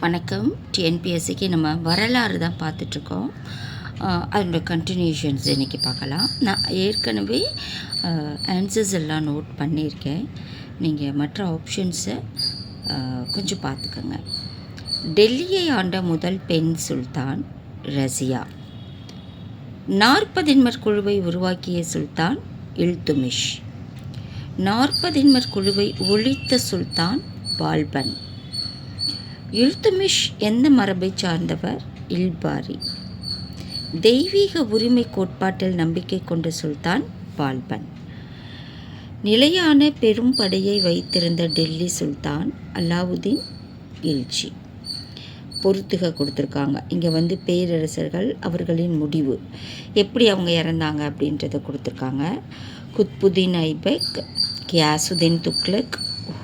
வணக்கம். டிஎன்பிஎஸ்சிக்கு நம்ம வரலாறு தான் பார்த்துட்ருக்கோம். அதோட கண்டினியூஷன்ஸ் இன்றைக்கி பார்க்கலாம். நான் ஏற்கனவே ஆன்சர்ஸ் எல்லாம் நோட் பண்ணியிருக்கேன். நீங்கள் மற்ற ஆப்ஷன்ஸை கொஞ்சம் பார்த்துக்கோங்க. டெல்லியை ஆண்ட முதல் பெண் சுல்தான் ரஸியா. 40 குழுவை உருவாக்கிய சுல்தான் இல்துமிஷ். 40 குழுவை ஒழித்த சுல்தான் பால்பன். இல்துமிஷ் எந்த மரபை சார்ந்தவர்? இல்பாரி. தெய்வீக உரிமை கோட்பாட்டில் நம்பிக்கை கொண்ட சுல்தான் பால்பன். நிலையான பெரும் படையை வைத்திருந்த டெல்லி சுல்தான் அலாவுதீன் கில்ஜி. பொறுத்துக கொடுத்துருக்காங்க. இங்கே பேரரசர்கள் அவர்களின் முடிவு எப்படி அவங்க இறந்தாங்க அப்படின்றத கொடுத்துருக்காங்க. குத்புதீன் ஐபக், கியாசுதீன் துக்ளக்,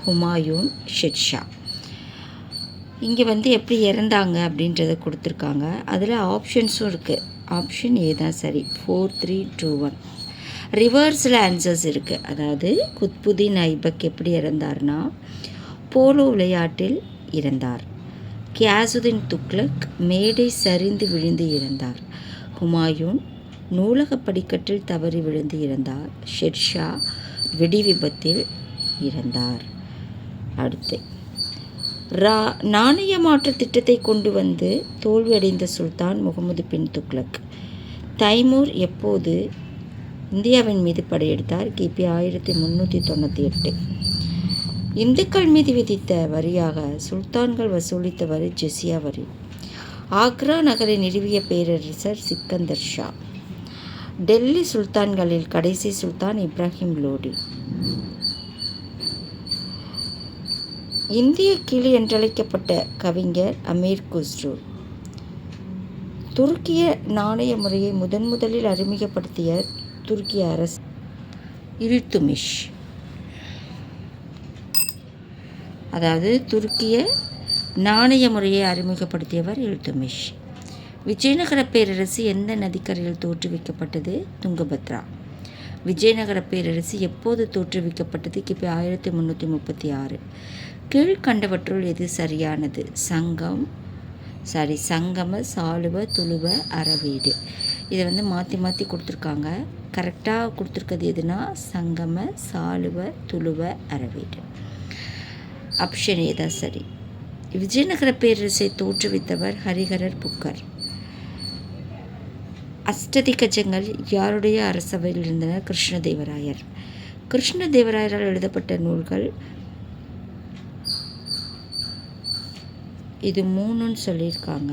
ஹுமாயூன், ஷெர்ஷா. இங்கே எப்படி இறந்தாங்க அப்படின்றத கொடுத்துருக்காங்க. அதில் ஆப்ஷன்ஸும் இருக்குது. ஆப்ஷன் ஏ தான் சரி. 4, 3, 2, 1 ரிவர்ஸில் ஆன்சர்ஸ் இருக்குது. அதாவது குத்புதீன் ஐபக் எப்படி இறந்தார்னா போலோ விளையாட்டில் இறந்தார். கியாசுதீன் துக்ளக் மேடை சரிந்து விழுந்து இறந்தார். ஹுமாயூன் நூலக படிக்கட்டில் தவறி விழுந்து இறந்தார். ஷெர்ஷா வெடி விபத்தில் இறந்தார். அடுத்து நாணய மாற்று திட்டத்தை கொண்டு வந்து தோல்வியடைந்த சுல்தான் முகமது பின் துக்ளக். தைமூர் எப்போது இந்தியாவின் மீது படையெடுத்தார்? கிபி 1398. இந்துக்கள் மீது விதித்த வரியாக சுல்தான்கள் வசூலித்த வரி ஜெசியா வரி. ஆக்ரா நகரை நிறுவிய பேரரசர் சிக்கந்தர் ஷா. டெல்லி சுல்தான்களில் கடைசி சுல்தான் இப்ராஹிம் லோடி. இந்திய கிளி என்றழைக்கப்பட்ட கவிஞர் அமீர் குஸ்ரு. துருக்கிய நாணய முறையை முதலில் அறிமுகப்படுத்திய துருக்கிய அரசு இல்துமிஷ். அதாவது துருக்கிய நாணய முறையை அறிமுகப்படுத்தியவர் இல்துமிஷ். விஜயநகர பேரரசு எந்த நதிக்கரையில் தோற்றுவிக்கப்பட்டது? துங்கபத்ரா. விஜயநகர பேரரசு எப்போது தோற்றுவிக்கப்பட்டது? கிபி 1336. கீழ்கண்டவற்றுள் எது சரியானது? சங்கம, சாளுவ, துளுவ, அறவீடு. இதை மாற்றி கொடுத்துருக்காங்க. கரெக்டாக கொடுத்துருக்கிறது எதுனா சங்கம, சாளுவ, துளுவ, அறவீடு. ஆப்ஷன் ஏ தான் சரி. விஜயநகர பேரரசை தோற்றுவித்தவர் ஹரிஹரர் புக்கர். அஷ்டதிகஜங்கள் யாருடைய அரசவையில் இருந்தனர்? கிருஷ்ணதேவராயர். கிருஷ்ணதேவராயரால் எழுதப்பட்ட நூல்கள் இது 3ன்னு சொல்லியிருக்காங்க.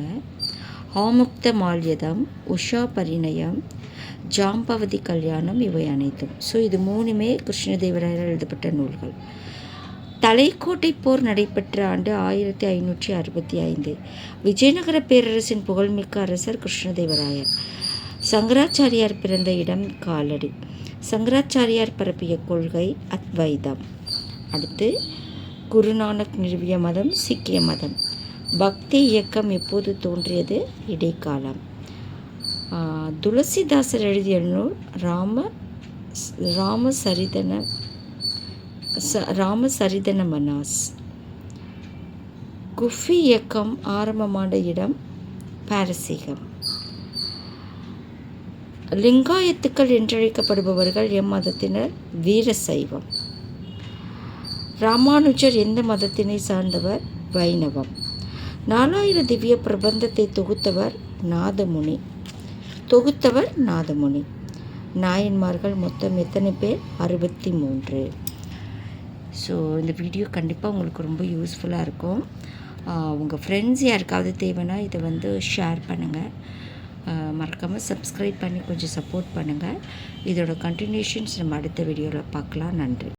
ஆமுக்த மால்யதம், உஷா பரிணயம், ஜாம்பவதி கல்யாணம், இவை அனைத்தும். ஸோ இது 3மே கிருஷ்ணதேவராயரால் எழுதப்பட்ட நூல்கள். தலைக்கோட்டை போர் நடைபெற்ற ஆண்டு 1565. விஜயநகர பேரரசின் புகழ்மிக்க அரசர் கிருஷ்ணதேவராயர். சங்கராச்சாரியார் பிறந்த இடம் காலடி. சங்கராச்சாரியார் பரப்பிய கொள்கை அத்வைதம். அடுத்து குருநானக் நிறுவிய மதம் சீக்கிய மதம். பக்தி இயக்கம் எப்போது தோன்றியது? இடைக்காலம். துளசிதாசர் எழுதிய நூல் ராமசரிதன மனாஸ். குஃபி இயக்கம் ஆரம்பமான இடம் பாரசீகம். லிங்காயத்துக்கள் என்றழைக்கப்படுபவர்கள் எம்மதத்தினர்? வீரசைவம். ராமானுஜர் எந்த மதத்தினை சார்ந்தவர்? வைணவம். 4000 திவ்ய பிரபந்தத்தை தொகுத்தவர் நாதமுனி. நாயன்மார்கள் மொத்தம் எத்தனை பேர்? 63. ஸோ இந்த வீடியோ கண்டிப்பாக உங்களுக்கு ரொம்ப யூஸ்ஃபுல்லாக இருக்கும். உங்கள் ஃப்ரெண்ட்ஸ் யாருக்காவது தேவைன்னா இதை ஷேர் பண்ணுங்கள். மறக்காமல் சப்ஸ்கிரைப் பண்ணி கொஞ்சம் சப்போர்ட் பண்ணுங்கள். இதோட கண்டினியூஷன்ஸ் நம்ம அடுத்த வீடியோவில் பார்க்கலாம். நன்றி.